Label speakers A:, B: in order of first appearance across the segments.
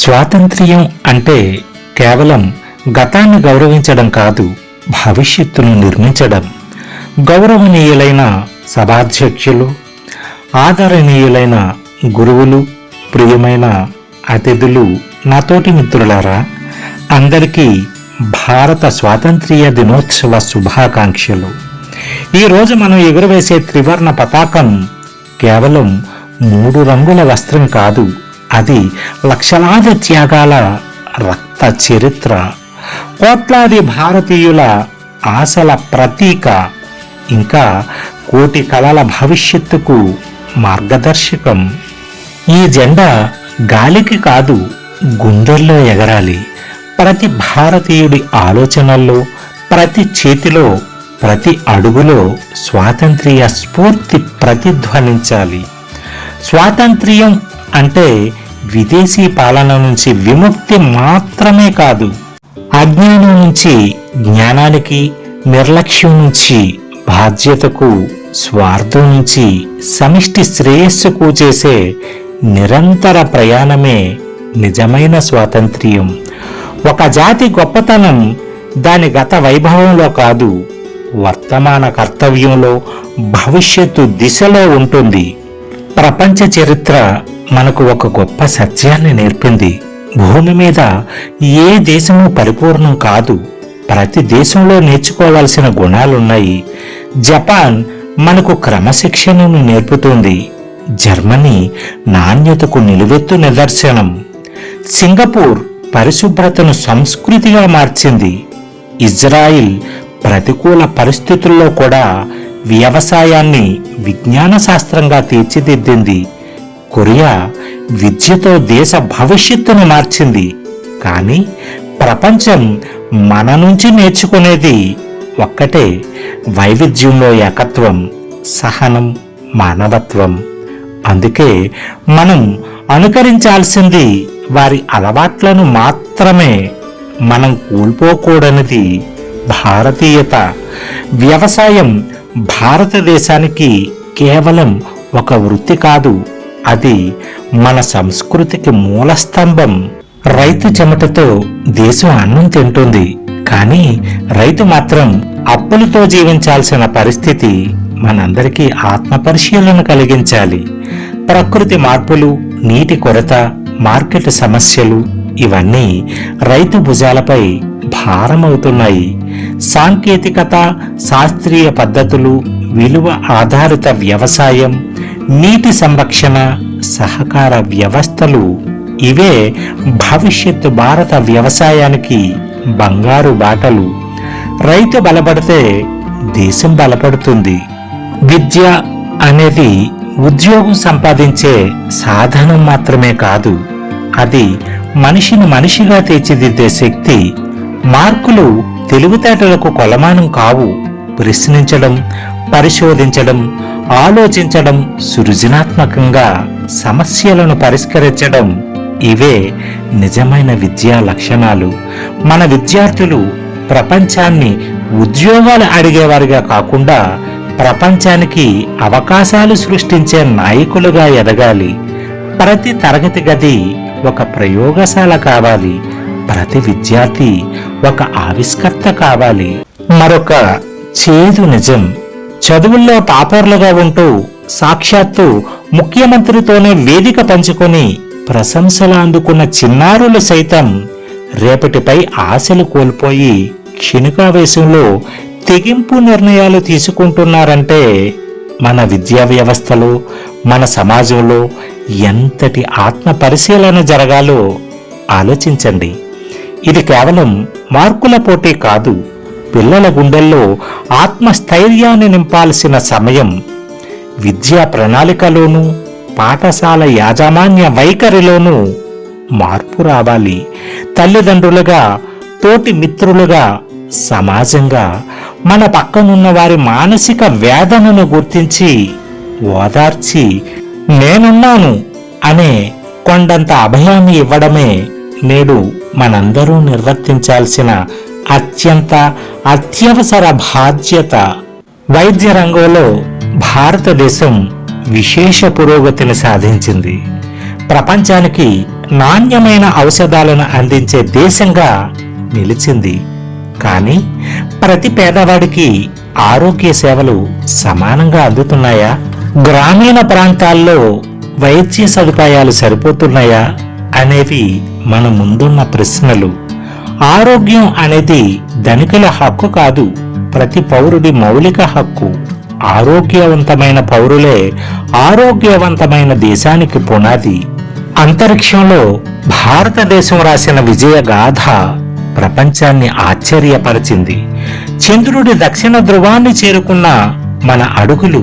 A: స్వాతంత్ర్యం అంటే కేవలం గతాన్ని గౌరవించడం కాదు, భవిష్యత్తును నిర్మించడం. గౌరవనీయులైన సభాధ్యక్షులు, ఆదరణీయులైన గురువులు, ప్రియమైన అతిథులు, నాతోటి మిత్రులారా, అందరికీ భారత స్వాతంత్ర్య దినోత్సవ శుభాకాంక్షలు. ఈరోజు మనం ఎగురవేసే త్రివర్ణ పతాకం కేవలం 3 రంగుల వస్త్రం కాదు, అది లక్షలాది త్యాగాల రక్త చరిత్ర, కోట్లాది భారతీయుల ఆశల ప్రతీక, ఇంకా కోటి కళల భవిష్యత్తుకు మార్గదర్శకం. ఈ జెండా గాలికి కాదు, గుండెల్లో ఎగరాలి. ప్రతి భారతీయుడి ఆలోచనల్లో, ప్రతి చేతిలో, ప్రతి అడుగులో స్వాతంత్ర్య స్ఫూర్తి ప్రతిధ్వనించాలి. స్వాతంత్ర్యం అంటే విదేశీ పాలన నుంచి విముక్తి మాత్రమే కాదు, అజ్ఞానం నుంచి జ్ఞానానికి, నిర్లక్ష్యం నుంచి బాధ్యతకు, స్వార్థం నుంచి సమిష్టి శ్రేయస్సుకు చేసే నిరంతర ప్రయాణమే నిజమైన స్వాతంత్ర్యం. ఒక జాతి గొప్పతనం దాని గత వైభవంలో కాదు, వర్తమాన కర్తవ్యంలో, భవిష్యత్తు దిశలో ఉంటుంది. ప్రపంచ చరిత్ర మనకు ఒక గొప్ప సత్యాన్ని నేర్పింది. భూమి మీద ఏ దేశము పరిపూర్ణం కాదు, ప్రతి దేశంలో నేర్చుకోవాల్సిన గుణాలున్నాయి. జపాన్ మనకు క్రమశిక్షణను నేర్పుతుంది. జర్మనీ నాణ్యతకు నిలువెత్తు నిదర్శనం. సింగపూర్ పరిశుభ్రతను సంస్కృతిగా మార్చింది. ఇజ్రాయిల్ ప్రతికూల పరిస్థితుల్లో కూడా వ్యవసాయాన్ని విజ్ఞాన శాస్త్రంగా తీర్చిదిద్దింది. కొరియా విద్యతో దేశ భవిష్యత్తును మార్చింది. కానీ ప్రపంచం మన నుంచి నేర్చుకునేది ఒక్కటే, వైవిధ్యంలో ఏకత్వం, సహనం, మానవత్వం. అందుకే మనం అనుకరించాల్సింది వారి అలవాట్లను మాత్రమే, మనం కోల్పోకూడనిది భారతీయత. వ్యవసాయం భారతదేశానికి కేవలం ఒక వృత్తి కాదు, అది మన సంస్కృతికి మూలస్తంభం. రైతు చెమటతో దేశం అన్నం తింటుంది, కానీ రైతు మాత్రం అప్పులతో జీవించాల్సిన పరిస్థితి మనందరికీ ఆత్మపరిశీలన కలిగించాలి. ప్రకృతి మార్పులు, నీటి కొరత, మార్కెట్ సమస్యలు ఇవన్నీ రైతు భుజాలపై భారమవుతున్నాయి. సాంకేతికత, శాస్త్రీయ పద్ధతులు, విలువ ఆధారిత వ్యవసాయం, నీటి సంరక్షణ, సహకార వ్యవస్థలు ఇవే భవిష్యత్తు భారత వ్యవసాయానికి బంగారు బాటలు. రైతు బలపడితే దేశం బలపడుతుంది. విద్య అనేది ఉద్యోగం సంపాదించే సాధనం మాత్రమే కాదు, అది మనిషిని మనిషిగా తీర్చిదిద్దే శక్తి. మార్కులు తెలివితేటలకు కొలమానం కావు. ప్రశ్నించడం, పరిశోధించడం, ఆలోచించడం, సృజనాత్మకంగా సమస్యలను పరిష్కరించడం ఇవే నిజమైన విద్యా లక్షణాలు. మన విద్యార్థులు ప్రపంచాన్ని ఉద్యోగాలు అడిగేవారిగా కాకుండా ప్రపంచానికి అవకాశాలు సృష్టించే నాయకులుగా ఎదగాలి. ప్రతి తరగతి గది ఒక ప్రయోగశాల కావాలి, ప్రతి విద్యార్థి ఒక ఆవిష్కర్త కావాలి. మరొక చేదు నిజం, చదువుల్లో టాపర్లుగా ఉంటూ సాక్షాత్తు ముఖ్యమంత్రితోనే వేదిక పంచుకొని ప్రశంసలు అందుకున్న చిన్నారులు సైతం రేపటిపై ఆశలు కోల్పోయి క్షణికావేశంలో తెగింపు నిర్ణయాలు తీసుకుంటున్నారంటే మన విద్యా వ్యవస్థలో, మన సమాజంలో ఎంతటి ఆత్మ పరిశీలన జరగాలో ఆలోచించండి. ఇది కేవలం మార్కుల పోటీ కాదు, పిల్లల గుండెల్లో ఆత్మస్థైర్యాన్ని నింపాల్సిన సమయం. విద్యా ప్రణాళికలోనూ, పాఠశాల యాజమాన్య వైఖరిలోనూ మార్పు రావాలి. తల్లిదండ్రులుగా, తోటి మిత్రులుగా, సమాజంగా మన పక్కనున్న వారి మానసిక వేదనను గుర్తించి ఓదార్చి నేనున్నాను అనే కొండంత అభయాన్ని ఇవ్వడమే నేడు మనందరూ నిర్వర్తించాల్సిన అత్యంత అత్యవసర బాధ్యత. వైద్య రంగంలో భారతదేశం విశేష పురోగతిని సాధించింది. ప్రపంచానికి నాణ్యమైన ఔషధాలను అందించే దేశంగా నిలిచింది. కానీ ప్రతి పేదవాడికి ఆరోగ్య సేవలు సమానంగా అందుతున్నాయా? గ్రామీణ ప్రాంతాల్లో వైద్య సదుపాయాలు సరిపోతున్నాయా అనేవి మన ముందున్న ప్రశ్నలు. ఆరోగ్యం అనేది ధనికుల హక్కు కాదు, ప్రతి పౌరుడి మౌలిక హక్కు. ఆరోగ్యవంతమైన పౌరులే ఆరోగ్యవంతమైన దేశానికి పునాది. అంతరిక్షంలో భారతదేశం రాసిన విజయ గాథ ప్రపంచాన్ని ఆశ్చర్యపరిచింది. చంద్రుడి దక్షిణ ధ్రువాన్ని చేరుకున్న మన అడుగులు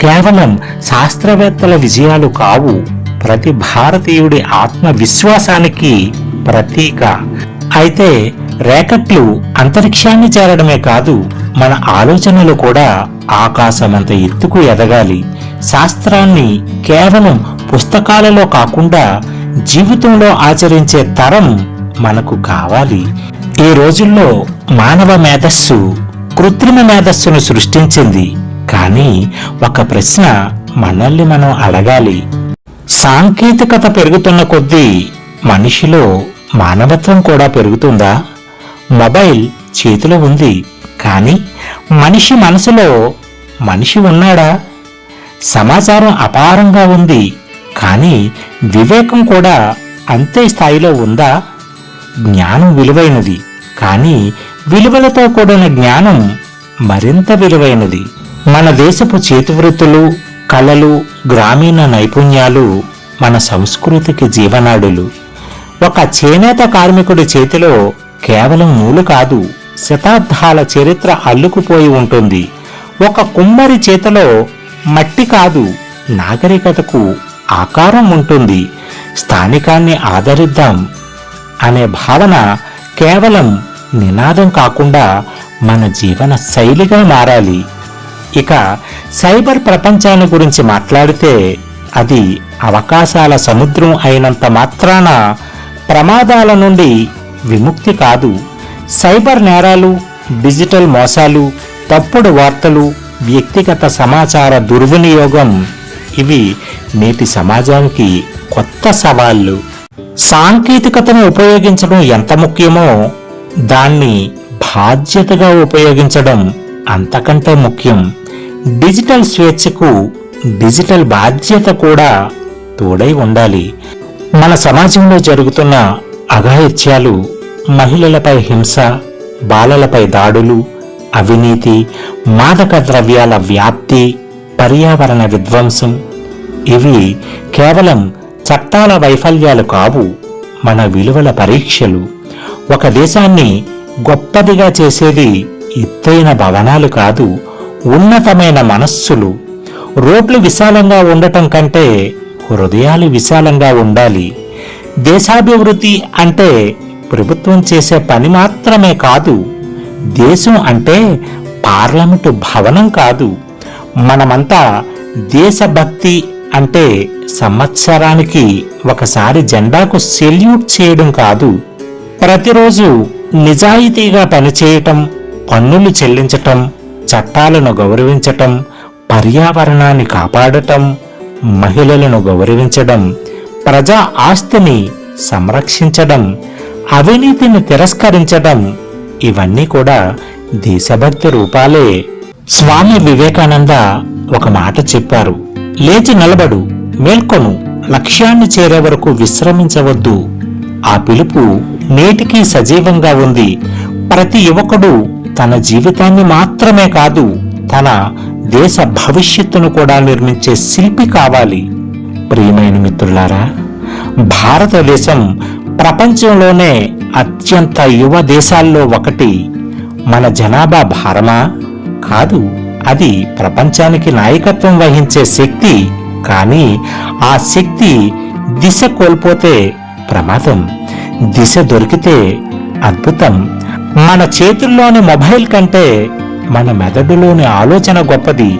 A: కేవలం శాస్త్రవేత్తల విజయాలు కావు, ప్రతి భారతీయుడి ఆత్మవిశ్వాసానికి ప్రతీక. అయితే ర్యాకెట్లు అంతరిక్షాన్ని చేరడమే కాదు, మన ఆలోచనలు కూడా ఆకాశమంత ఎత్తుకు ఎదగాలి. శాస్త్రాన్ని కేవలం పుస్తకాలలో కాకుండా జీవితంలో ఆచరించే తరం మనకు కావాలి. ఈ రోజుల్లో మానవ మేధస్సు కృత్రిమ మేధస్సును సృష్టించింది. కానీ ఒక ప్రశ్న మనల్ని మనం అడగాలి. సాంకేతికత పెరుగుతున్న కొద్దీ మనిషిలో మానవత్వం కూడా పెరుగుతుందా? మొబైల్ చేతిలో ఉంది, కానీ మనిషి మనసులో మనిషి ఉన్నాడా? సమాచారం అపారంగా ఉంది, కానీ వివేకం కూడా అంతే స్థాయిలో ఉందా? జ్ఞానం విలువైనది, కానీ విలువలతో కూడిన జ్ఞానం మరింత విలువైనది. మన దేశపు చేతివృత్తులు, కళలు, గ్రామీణ నైపుణ్యాలు మన సంస్కృతికి జీవనాడులు. ఒక చేనేత కార్మికుడి చేతిలో కేవలం నూలు కాదు, శతాబ్దాల చరిత్ర అల్లుకుపోయి ఉంటుంది. ఒక కుమ్మరి చేతిలో మట్టి కాదు, నాగరికతకు ఆకారం ఉంటుంది. స్థానికాన్ని ఆదరిద్దాం అనే భావన కేవలం నినాదం కాకుండా మన జీవన శైలిగా మారాలి. ఇక సైబర్ ప్రపంచాన్ని గురించి మాట్లాడితే అది అవకాశాల సముద్రం అయినంత మాత్రాన ప్రమాదాల నుండి విముక్తి కాదు. సైబర్ నేరాలు, డిజిటల్ మోసాలు, తప్పుడు వార్తలు, వ్యక్తిగత సమాచార దుర్వినియోగం ఇవి నేటి సమాజానికి కొత్త సవాళ్లు. సాంకేతికతను ఉపయోగించడం ఎంత ముఖ్యమో దాన్ని బాధ్యతగా ఉపయోగించడం అంతకంటే ముఖ్యం. డిజిటల్ స్వేచ్ఛకు డిజిటల్ బాధ్యత కూడా తోడై ఉండాలి. మన సమాజంలో జరుగుతున్న అఘాయిత్యాలు, మహిళలపై హింస, బాలలపై దాడులు, అవినీతి, మాదక ద్రవ్యాల వ్యాప్తి, పర్యావరణ విధ్వంసం ఇవి కేవలం చట్టాల వైఫల్యాలు కావు, మన విలువల పరీక్షలు. ఒక దేశాన్ని గొప్పదిగా చేసేది ఎత్తైన భవనాలు కాదు, ఉన్నతమైన మనస్సులు. రోడ్లు విశాలంగా ఉండటం కంటే హృదయాలు విశాలంగా ఉండాలి. దేశాభివృద్ధి అంటే ప్రభుత్వం చేసే పని మాత్రమే కాదు, దేశం అంటే పార్లమెంటు భవనం కాదు. మనమంతా దేశభక్తి అంటే సంవత్సరానికి ఒకసారి జెండాకు సెల్యూట్ చేయడం కాదు, ప్రతిరోజు నిజాయితీగా పనిచేయటం, పన్నులు చెల్లించటం, చట్టాలను గౌరవించటం, పర్యావరణాన్ని కాపాడటం, మహిళలను గౌరవించడం, ప్రజా ఆస్తిని సంరక్షించడం, అవినీతిని తిరస్కరించడం ఇవన్నీ కూడా దేశభక్తి రూపాలే. స్వామి వివేకానంద ఒక మాట చెప్పారు, లేచి నిలబడు, మేల్కొను, లక్ష్యాన్ని చేరే వరకు విశ్రమించవద్దు. ఆ పిలుపు నేటికీ సజీవంగా ఉంది. ప్రతి యువకుడు తన జీవితాన్ని మాత్రమే కాదు, తన దేశ భవిష్యత్తును కూడా నిర్మించే శిల్పి కావాలి. ప్రియమైన మిత్రులారా, భారతదేశం ప్రపంచంలోనే అత్యంత యువ దేశాల్లో ఒకటి. మన జనాభా భారమా? కాదు, అది ప్రపంచానికి నాయకత్వం వహించే శక్తి. కానీ ఆ శక్తి దిశ కోల్పోతే ప్రమాదం, దిశ దొరికితే అద్భుతం. మన చేతుల్లోని మొబైల్ కంటే మన మెదడులోని ఆలోచన గొప్పది.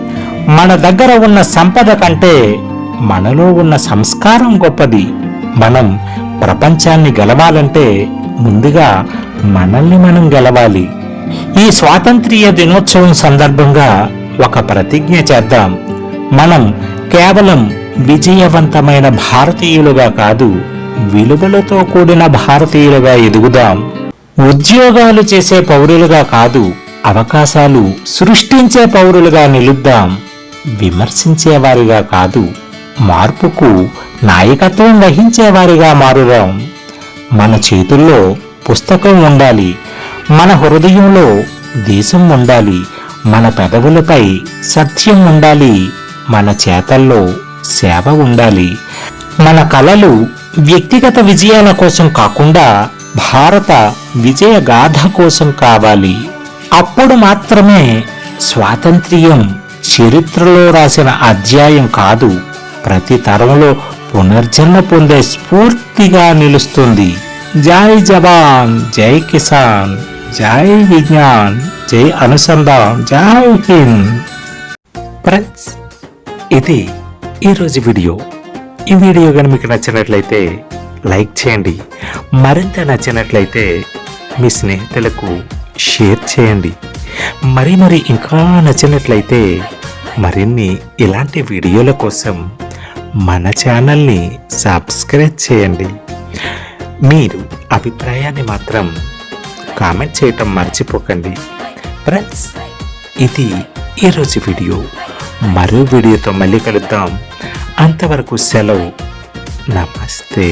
A: మన దగ్గర ఉన్న సంపద కంటే మనలో ఉన్న సంస్కారం గొప్పది. మనం ప్రపంచాన్ని గెలవాలంటే ముందుగా మనల్ని మనం గెలవాలి. ఈ స్వాతంత్ర్య దినోత్సవం సందర్భంగా ఒక ప్రతిజ్ఞ చేద్దాం. మనం కేవలం విజయవంతమైన భారతీయులుగా కాదు, విలువలతో కూడిన భారతీయులుగా ఎదుగుదాం. ఉద్యోగాలు చేసే పౌరులుగా కాదు, అవకాశాలు సృష్టించే పౌరులుగా నిలుద్దాం. విమర్శించేవారిగా కాదు, మార్పుకు నాయకత్వం వహించేవారిగా మారుదాం. మన చేతుల్లో పుస్తకం ఉండాలి, మన హృదయంలో దేశం ఉండాలి, మన పెదవులపై సత్యం ఉండాలి, మన చేతల్లో సేవ ఉండాలి. మన కలలు వ్యక్తిగత విజయాల కోసం కాకుండా భారత విజయ గాథ కోసం కావాలి. అప్పుడు మాత్రమే స్వాతంత్ర్యం చరిత్రలో రాసిన అధ్యాయం కాదు, ప్రతి తరంలో పునర్జన్మ పొందే స్ఫూర్తిగా నిలుస్తుంది. జై జవాన్, జై కిసాన్, జై విజ్ఞాన్, జై అనుసంధాన్, జై హింద్. ఫ్రెండ్స్, ఇది ఈరోజు వీడియో. ఈ వీడియో కానీ మీకు నచ్చినట్లయితే లైక్ చేయండి, మరింత నచ్చినట్లయితే మీ స్నేహితులకు షేర్ చేయండి. మరి ఇంకా నచ్చినట్లయితే మరిన్ని ఇలాంటి వీడియోల కోసం మన ఛానల్ని సబ్స్క్రైబ్ చేయండి. మీరు అభిప్రాయాన్ని మాత్రం కామెంట్ చేయటం మర్చిపోకండి. ఫ్రెండ్స్, ఇది ఈరోజు వీడియో. మరో వీడియోతో మళ్ళీ కలుద్దాం. అంతవరకు సెలవు. నమస్తే.